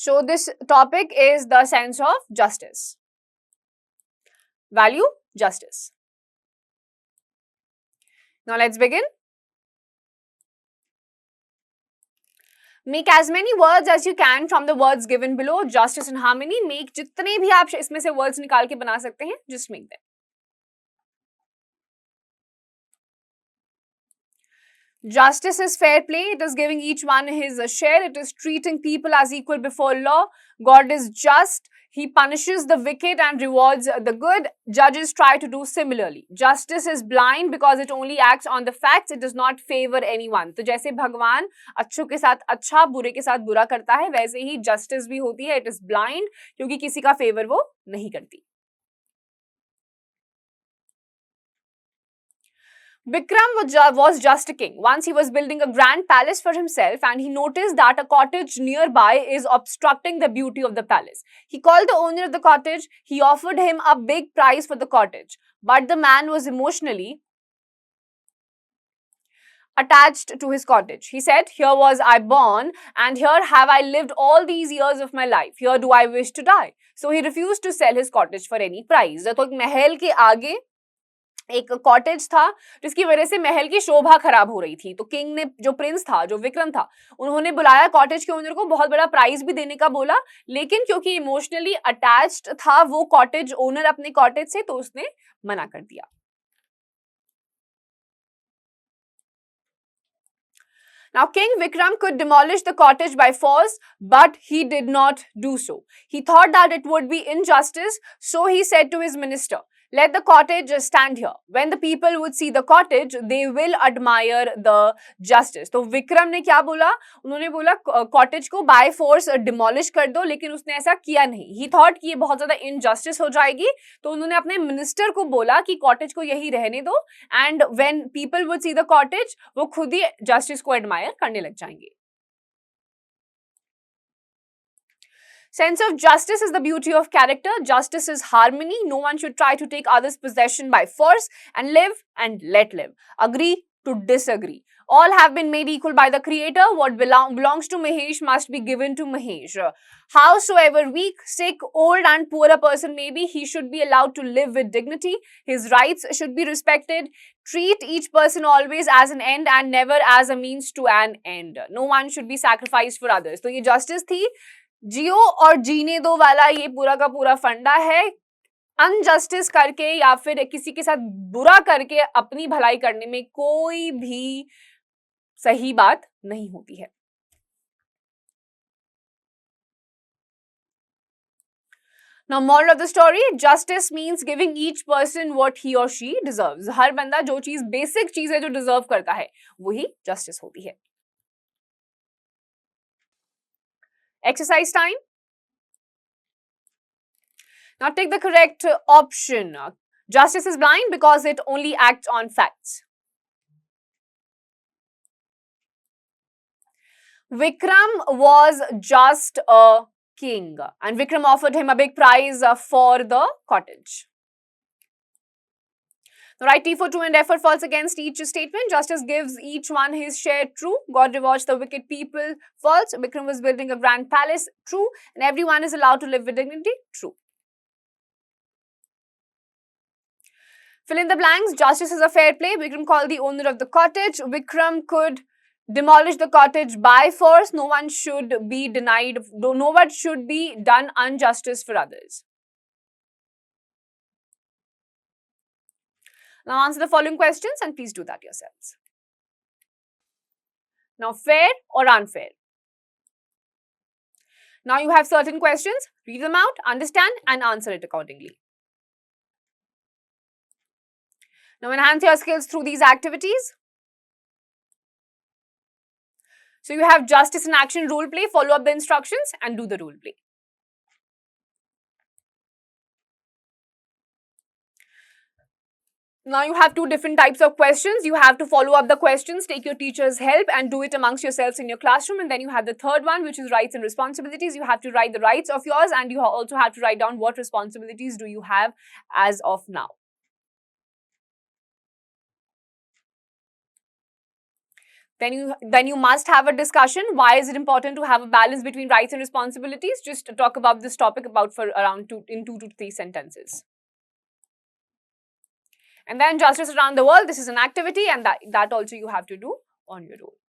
So this topic is the sense of justice. Value justice. Now let's begin. Make as many words as you can from the words given below. Justice and harmony. Make जितने भी आप इसमें से words निकाल के बना सकते हैं, just make them. Justice is fair play. It is giving each one his share. It is treating people as equal before law. God is just. He punishes the wicked and rewards the good. Judges try to do similarly. Justice is blind because it only acts on the facts. It does not favor anyone. तो जैसे भगवान अच्छों के साथ अच्छा, बुरे के साथ बुरा करता है, वैसे ही justice भी होती है. It is blind क्योंकि किसी का favor वो नहीं करती. Vikram was just a king. Once he was building a grand palace for himself and he noticed that a cottage nearby is obstructing the beauty of the palace. He called the owner of the cottage. He offered him a big price for the cottage. But the man was emotionally attached to his cottage. He said, "Here was I born and here have I lived all these years of my life. Here do I wish to die." So he refused to sell his cottage for any price. तो एक महल के आगे एक cottage था जिसकी वजह से महल की शोभा खराब हो रही थी. तो किंग ने, जो प्रिंस था, जो विक्रम था, उन्होंने बुलाया कॉटेज के ओनर को, बहुत बड़ा प्राइस भी देने का बोला, लेकिन क्योंकि इमोशनली अटैच्ड था वो कॉटेज ओनर अपने कॉटेज से, तो उसने मना कर दिया. Now, King Vikram could demolish the cottage by force, but he did not do so. He thought that it would be injustice, so he said to his minister, "Let the cottage stand here. When the people would see the cottage, they will admire the justice." तो विक्रम ने क्या बोला? उन्होंने बोला cottage को by force demolish कर दो, लेकिन उसने ऐसा किया नहीं. ही थॉट कि ये बहुत ज्यादा इनजस्टिस हो जाएगी, तो उन्होंने अपने मिनिस्टर को बोला कि कॉटेज को यही रहने दो, and when people would see the cottage, वो खुद ही जस्टिस को एडमायर करने लग जाएंगे. Sense of justice is the beauty of character. Justice is harmony. No one should try to take others' possession by force, and live and let live. Agree to disagree. All have been made equal by the Creator. What belongs to Mahesh must be given to Mahesh. Howsoever weak, sick, old and poor a person may be, he should be allowed to live with dignity. His rights should be respected. Treat each person always as an end and never as a means to an end. No one should be sacrificed for others. तो ये justice थी. जियो और जीने दो वाला ये पूरा का पूरा फंडा है. अनजस्टिस करके या फिर किसी के साथ बुरा करके अपनी भलाई करने में कोई भी सही बात नहीं होती है. Now, moral of the story, justice means giving each person what he or she deserves. हर बंदा जो चीज, बेसिक चीज है जो डिजर्व करता है, वही जस्टिस होती है. Exercise time. Now take the correct option. Justice is blind because it only acts on facts. Vikram was just a king and Vikram offered him a big prize for the cottage. The right T for true and F for false against each statement. Justice gives each one his share. True. God rewards the wicked people. False. Vikram was building a grand palace. True. And everyone is allowed to live with dignity. True. Fill in the blanks. Justice is a fair play. Vikram called the owner of the cottage. Vikram could demolish the cottage by force. No one should be denied. No one should be done injustice for others. Now answer the following questions and please do that yourselves. Now, fair or unfair? Now you have certain questions. Read them out, understand and answer it accordingly. Now enhance your skills through these activities. So you have justice in action role play. Follow up the instructions and do the role play. Now you have two different types of questions. You have to follow up the questions, take your teacher's help and do it amongst yourselves in your classroom. And then you have the third one, which is rights and responsibilities. You have to write the rights of yours and you also have to write down what responsibilities do you have as of now. Then you must have a discussion. Why is it important to have a balance between rights and responsibilities? Just talk about this topic about for around 2 to 3 sentences. And then justice around the world. This is an activity, and that also you have to do on your own.